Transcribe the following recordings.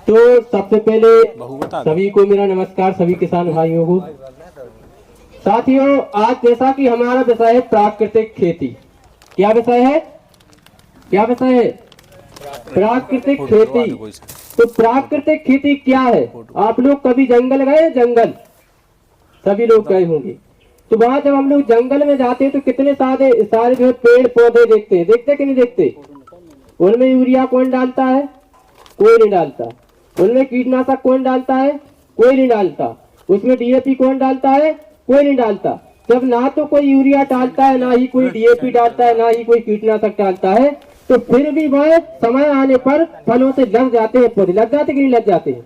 तो सबसे पहले सभी को मेरा नमस्कार, सभी किसान भाइयों को। साथियों, आज जैसा कि हमारा विषय है प्राकृतिक खेती। क्या विषय है? क्या विषय है? प्राकृतिक खेती। तो प्राकृतिक खेती क्या है? आप लोग कभी जंगल गए? जंगल सभी लोग गए होंगे। तो वहां जब हम लोग जंगल में जाते हैं तो कितने सारे जो पेड़ पौधे देखते हैं, देखते कि नहीं देखते? उनमें यूरिया कौन डालता है? कोई नहीं डालता। उनमें कीटनाशक कौन डालता है? कोई नहीं डालता। उसमें डीएपी कौन डालता है? कोई नहीं डालता। जब ना तो कोई यूरिया डालता है, ना ही कोई डीएपी डालता है, ना ही कोई कीटनाशक डालता है, तो फिर भी वह समय आने पर फलों से लग जाते हैं। पौधे लग जाते कि नहीं लग जाते हैं?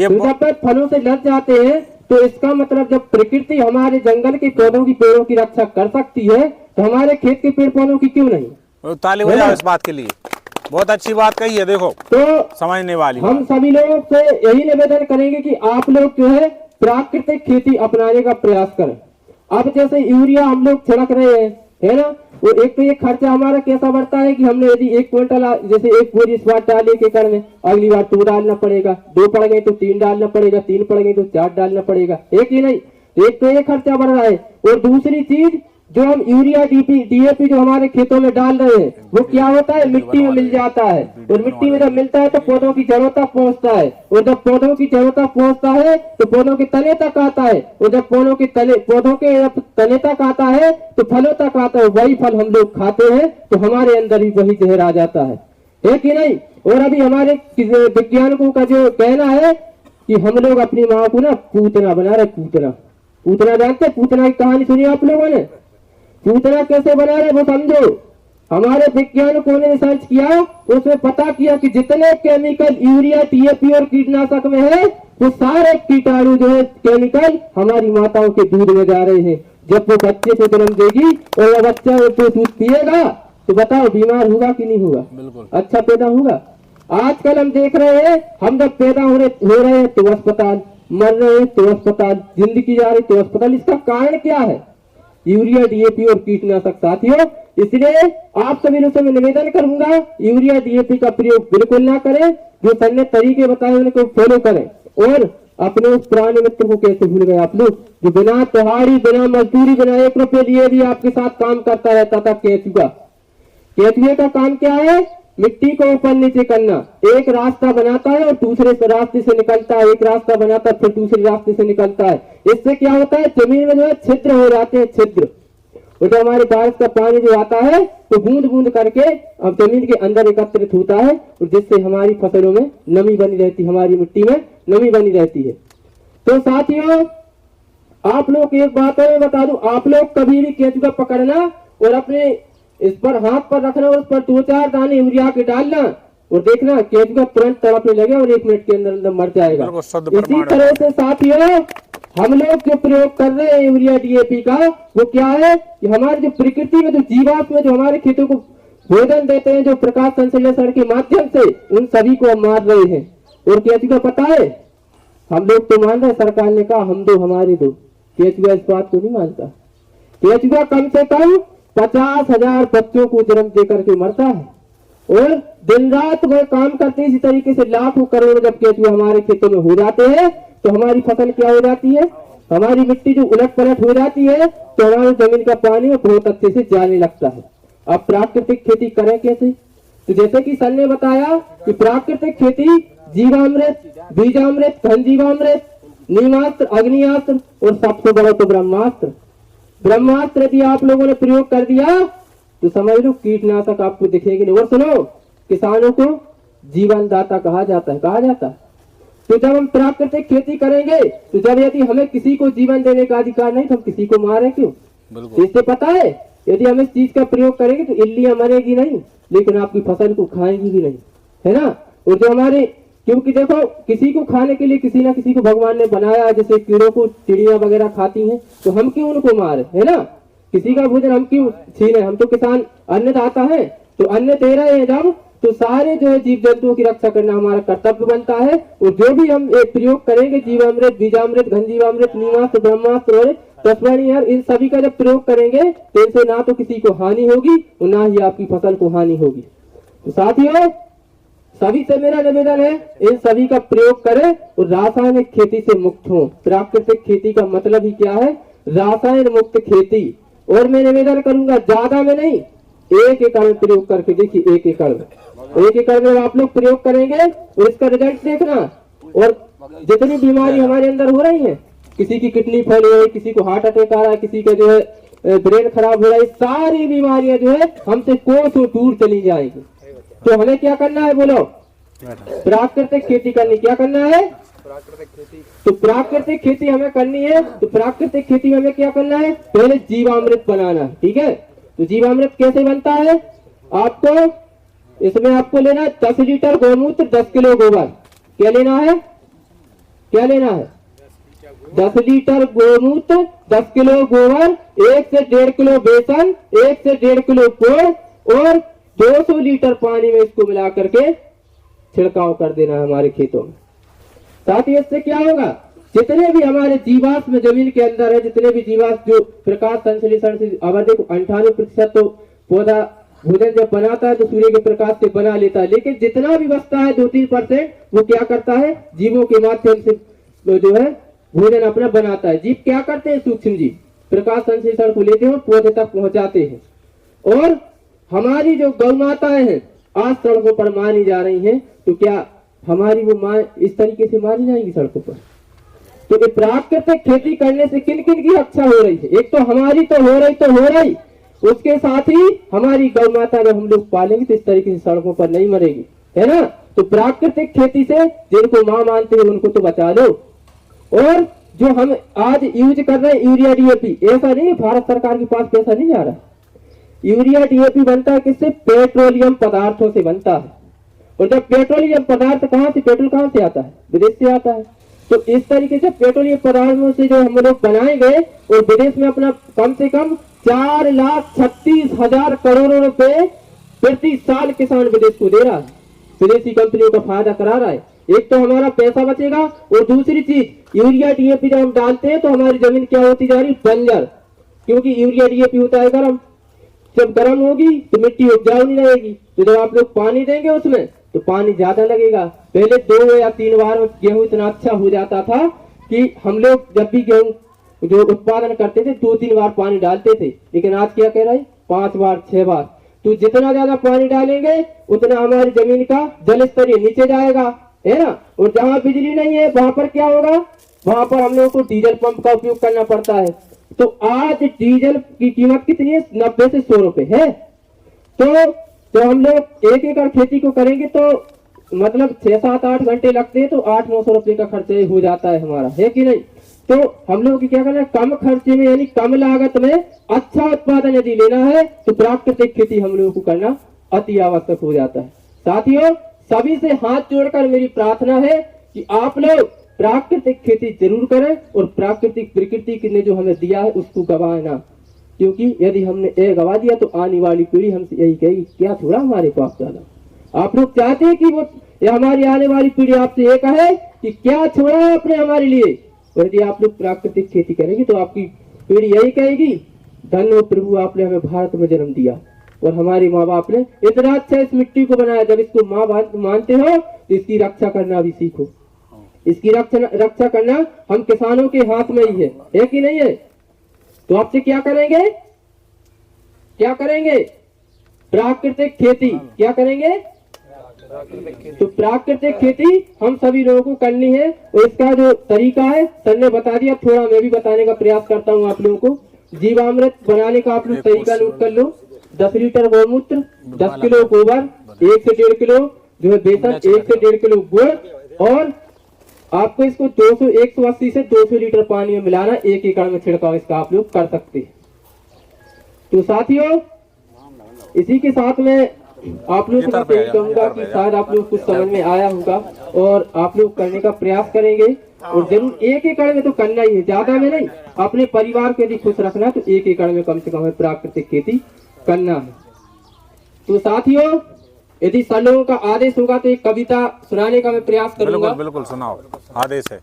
तो जब फलों से लग जाते हैं तो इसका मतलब जब प्रकृति हमारे जंगल के पौधों की पेड़ों की रक्षा कर सकती है तो हमारे खेत के पेड़ पौधों की क्यों नहीं? ताली बजाओ इस बात के लिए, बहुत अच्छी बात कही है। देखो तो समझने वाली हम सभी लोगों से यही निवेदन करेंगे कि आप लोग जो है प्राकृतिक खेती अपनाने का प्रयास करें। अब जैसे यूरिया हम लोग छिड़क रहे हैं, है ना, वो एक तो ये खर्चा हमारा कैसा बढ़ता है कि हमने यदि 1 क्विंटल जैसे 1 बोरी इस बार डाले के एकड़ में, अगली बार 2 डालना पड़ेगा, 2 पड़ गए तो 3 डालना पड़ेगा, 3 पड़ गए तो 4 डालना पड़ेगा। एक ही नहीं, एक तो ये खर्चा बढ़ रहा है, और दूसरी चीज जो हम यूरिया डीएपी जो हमारे खेतों में डाल रहे हैं वो क्या होता है? मिट्टी में मिल जाता है, और मिट्टी में जब मिलता है तो पौधों की जड़ों तक पहुंचता है, और जब पौधों की जड़ों तक पहुंचता है तो पौधों के तने तक आता है, और जब पौधों के तने तक आता है तो फलों तक आता है। वही फल हम लोग खाते हैं तो हमारे अंदर भी वही जहर आ जाता है कि नहीं? और अभी हमारे वैज्ञानिकों का जो कहना है कि हम लोग अपनी माँ को ना पूतना बना रहे। पूतना जानते? पूतना की कहानी सुनी आप लोगों ने? पूतना कैसे बना रहे वो समझो। हमारे वैज्ञानिकों ने रिसर्च किया, उसमें पता किया कि जितने केमिकल यूरिया डीएपी और कीटनाशक में है वो सारे कीटाणु जो है केमिकल हमारी माताओं के दूध में जा रहे हैं। जब वो बच्चे को जन्म देगी और वो बच्चा तो दूध पिएगा तो बताओ बीमार होगा कि नहीं होगा? बिल्कुल अच्छा पैदा होगा। आजकल हम देख रहे हैं, हम जब पैदा हो रहे हैं तो अस्पताल, मर रहे हैं तो अस्पताल, जिंदगी जा रही तो अस्पताल। इसका कारण क्या है? यूरिया डीएपी और कीटनाशक। साथियों, इसलिए आप सभी लोगों से मैं निवेदन करूंगा यूरिया डीएपी का प्रयोग बिल्कुल ना करें। जो सर ने तरीके बताए उनको फॉलो करें। और अपने उस पुराने मित्र को कैसे भूल गए आप लोग, जो बिना दिहाड़ी, बिना मजदूरी, बिना 1 रुपए लिए भी आपके साथ काम करता रहता था? केचुए का काम क्या है? मिट्टी को ऊपर नीचे करना। एक रास्ता बनाता है और दूसरे रास्ते से निकलता है, एक रास्ता बनाता है फिर दूसरे रास्ते से निकलता है। इससे क्या होता है? जमीन में जो है छिद्र हो जाते हैं, छिद्र। और जो हमारे बारिश का पानी जो आता है तो बूंद बूंद करके अब जमीन के अंदर एकत्रित होता है, और जिससे हमारी फसलों में नमी बनी रहती है, हमारी मिट्टी में नमी बनी रहती है। तो साथियों, आप लोग एक बात और बता दूं, आप लोग कभी भी केंचुआ पकड़ना और अपने इस पर हाथ पर रखना और उस पर 2-4 दाने यूरिया के डालना और देखना केंचुआ तुरंत तड़पने लगे और 1 मिनट के अंदर मर जाएगा। इसी तरह से साथियों, हम लोग जो प्रयोग कर रहे हैं यूरिया डीएपी का, वो क्या है कि हमारे जो प्रकृति में जो जीवात्मा जो हमारे खेतों को भोजन देते हैं, जो प्रकाश संश्लेषण के माध्यम से, उन सभी को हम मार रहे हैं। और केंचुआ पता है, हम लोग तो मान रहे, सरकार ने कहा हम दो हमारे दो, केंचुआ इस बात को नहीं मानता। केंचुआ कम से कम 50,000 बच्चों को जन्म देकर के मरता है, और दिन रात वह काम करते हैं। इसी तरीके से लाखों करोड़ों जब केंचुआ हमारे खेतों में हो जाते हैं तो हमारी फसल क्या हो जाती है? हमारी मिट्टी जो उलट पलट हो जाती है तो हमारी जमीन का पानी बहुत अच्छे से जाने लगता है। अब प्राकृतिक खेती करें कैसे? तो जैसे कि सर ने बताया कि प्राकृतिक खेती जीवामृत, बीजामृत, घन जीवामृत, नीमास्त्र, अग्नियास्त्र और सबसे बड़ा तो ब्रह्मास्त्र। ब्रह्मास्त्र यदि आप लोगों ने प्रयोग कर दिया तो समझ लो कीटनाशक आपको दिखेगी नहीं। और सुनो, किसानों को जीवन दाता कहा जाता है। तो जब हम प्राकृतिक खेती करेंगे तो जब यदि हमें किसी को जीवन देने का अधिकार नहीं तो हम किसी को मारे क्यों? इससे पता है यदि हम इस चीज का प्रयोग करेंगे तो इल्लियां मरेगी नहीं, लेकिन आपकी फसल को खाएंगी भी नहीं, है ना। और जो हमारे, क्योंकि देखो किसी को खाने के लिए किसी ना किसी को भगवान ने बनाया, जैसे कीड़ों को चिड़िया वगैरह खाती हैं, तो हम क्यों उनको मारे, है ना। किसी का भोजन हम क्यों छीने? हम तो किसान अन्नदाता है, तो अन्न दे रहे हैं जब, तो सारे जो है जीव जंतुओं की रक्षा करना हमारा कर्तव्य बनता है। और जो भी हम एक प्रयोग करेंगे, जीवामृत, बीजामृत, घन जीवामृत, नीमास्त्र, ब्रह्मास्त्र और तस्वानियार, इन सभी का जब प्रयोग करेंगे तो इनसे ना तो किसी को हानि होगी और ना ही आपकी फसल को हानि होगी। तो साथियों, सभी से मेरा निवेदन है, इन सभी का प्रयोग करें और रासायनिक खेती से मुक्त हो। प्राकृतिक खेती का मतलब ही क्या है? रासायन मुक्त खेती। और मैं निवेदन करूंगा, ज्यादा में नहीं, 1 एकड़ में प्रयोग करके देखिए। 1 एकड़ में आप लोग प्रयोग करेंगे और इसका रिजल्ट देखना। और जितनी बीमारी हमारे अंदर हो रही है, किसी की किडनी फेल हो रही है, किसी को हार्ट अटैक आ रहा है, किसी का जो है ब्रेन खराब हो रहा है, सारी बीमारियां जो है हमसे कोसों दूर चली जाएगी। तो हमें क्या करना है बोलो? प्राकृतिक खेती करनी। क्या करना है? तो प्राकृतिक खेती हमें करनी है। तो प्राकृतिक खेती में हमें क्या करना है? पहले जीवामृत बनाना है, ठीक है। तो जीवामृत कैसे बनता है? आपको इसमें आपको लेना है 10 लीटर गौमूत्र, 10 किलो गोबर। क्या लेना है? क्या लेना है? 10 लीटर गौमूत्र, 10 किलो गोबर, 1 से 1.5 किलो बेसन, 1 से 1.5 किलो गुड़ और 200 लीटर पानी में इसको मिला करके छिड़काव कर देना है हमारे खेतों में। साथ ही इससे क्या होगा? जितने भी हमारे जीवाश्म जमीन के अंदर है, जितने भी जीवाश्म जो प्रकाश संश्लेषण से, अब देखो 98% तो पौधा भोजन जब बनाता है तो सूर्य के प्रकाश से बना लेता है, लेकिन जितना भी बचता है 2-3% वो क्या करता है? जीवों के माध्यम से जो है भोजन अपना बनाता है। जीव क्या करते हैं? सूक्ष्म जीव प्रकाश संश्लेषण को लेते हैं और पौधे तक पहुंचाते हैं। और हमारी जो गौ माताएं हैं आज सड़कों पर मारी जा रही हैं, तो क्या हमारी वो माँ इस तरीके से मारी जाएंगी सड़कों पर? तो ये प्राकृतिक खेती करने से किन किन की रक्षा हो रही है? एक तो हमारी तो हो रही, उसके साथ ही हमारी गौ माता जब हम लोग पालेंगे तो इस तरीके से सड़कों पर नहीं मरेगी, है ना। तो प्राकृतिक खेती से जिनको माँ मानते हैं उनको तो बचा लो। और जो हम आज यूज कर रहे हैं यूरिया डीएपी, ऐसा नहीं भारत सरकार के पास पैसा नहीं जा रहा। यूरिया डीएपी बनता है किससे? पेट्रोलियम पदार्थों से बनता है। और जब पेट्रोलियम पदार्थ कहाँ से, पेट्रोल कहाँ से आता है? विदेश से आता है। तो इस तरीके से पेट्रोलियम पदार्थों से जो हम लोग बनाएंगे और विदेश में अपना कम से कम 4,36,000 करोड़ रुपए प्रति साल किसान विदेश को दे रहा है, विदेशी कंपनियों का फायदा करा रहा है। एक तो हमारा पैसा बचेगा और दूसरी चीज यूरिया डीएपी जब हम डालते हैं तो हमारी जमीन क्या होती जा रही? बंजर। क्योंकि यूरिया डीएपी होता है गर्म, जब गर्म होगी तो मिट्टी उपजाऊ नहीं रहेगी। तो जब आप लोग पानी देंगे उसमें तो पानी ज्यादा लगेगा। पहले 2 या 3 बार गेहूं इतना अच्छा हो जाता था कि हम लोग जब भी गेहूं जो उत्पादन करते थे 2-3 बार पानी डालते थे, लेकिन आज क्या कह रहा है? 5 बार 6 बार। तो जितना ज्यादा पानी डालेंगे उतना हमारी जमीन का जल स्तर नीचे जाएगा, है ना। और जहां बिजली नहीं है वहां पर क्या होगा? वहां पर हम लोगों को डीजल पंप का उपयोग करना पड़ता है। तो आज डीजल की कीमत कितनी है? 90 से 100 रुपए है। तो हम लोग 1 एकड़ खेती को करेंगे तो मतलब 6-7-8 घंटे लगते हैं, तो 800-900 रुपए का खर्चा हो जाता है हमारा, है कि नहीं। तो हम लोग क्या करना है? कम खर्चे में यानी कम लागत में अच्छा उत्पादन यदि लेना है तो प्राकृतिक खेती हम लोगों को करना अति आवश्यक हो जाता है। साथियों, सभी से हाथ जोड़कर मेरी प्रार्थना है कि आप लोग प्राकृतिक खेती जरूर करें और प्राकृतिक प्रकृति ने जो हमें दिया है उसको गवाए ना, क्योंकि यदि हमने ये गवा दिया तो आने वाली पीढ़ी हमसे यही कहेगी क्या छोड़ा हमारे पास दादा। आप लोग चाहते हैं कि वो हमारी आने वाली पीढ़ी आपसे ये कहे कि क्या छोड़ा है आपने हमारे लिए। और यदि आप लोग प्राकृतिक खेती करेंगे तो आपकी पीढ़ी यही कहेगी धन्य हो प्रभु, आपने हमें भारत में जन्म दिया और हमारे माँ बाप ने इतना अच्छा इस मिट्टी को बनाया। जब इसको माँ बाप मानते हो तो इसकी रक्षा करना भी सीखो। इसकी रक्षा करना हम किसानों के हाथ में ही है कि नहीं है। तो आपसे क्या करेंगे? क्या करेंगे? प्राकृतिक खेती। क्या करेंगे? तो प्राकृतिक खेती हम सभी लोगों को करनी है और इसका जो तरीका है सर ने बता दिया, थोड़ा मैं भी बताने का प्रयास करता हूँ आप लोगों को। जीवामृत बनाने का आप लोग तरीका नोट कर लो। 10 लीटर गौमूत्र, 10 किलो गोबर, 1 से 1.5 किलो जो है बेसन, 1 से 1.5 किलो गुड़ और आपको इसको 180 से 200 लीटर पानी में मिलाना। 1 एकड़ में छिड़काव इसका आप लोग कर सकते हैं। तो साथियों, इसी के साथ में आप लोग को यही कहूंगा कि शायद आप लोग कुछ समझ में आया होगा और आप लोग करने का प्रयास करेंगे और जरूर 1 एकड़ में तो करना ही है, ज्यादा में नहीं। अपने परिवार को यदि खुश रखना है तो 1 एकड़ में कम से कम प्राकृतिक खेती करना है। तो साथियों, यदि सर लोगों का आदेश होगा तो एक कविता सुनाने का मैं प्रयास करूंगा। बिल्कुल सुनाओ, आदेश है।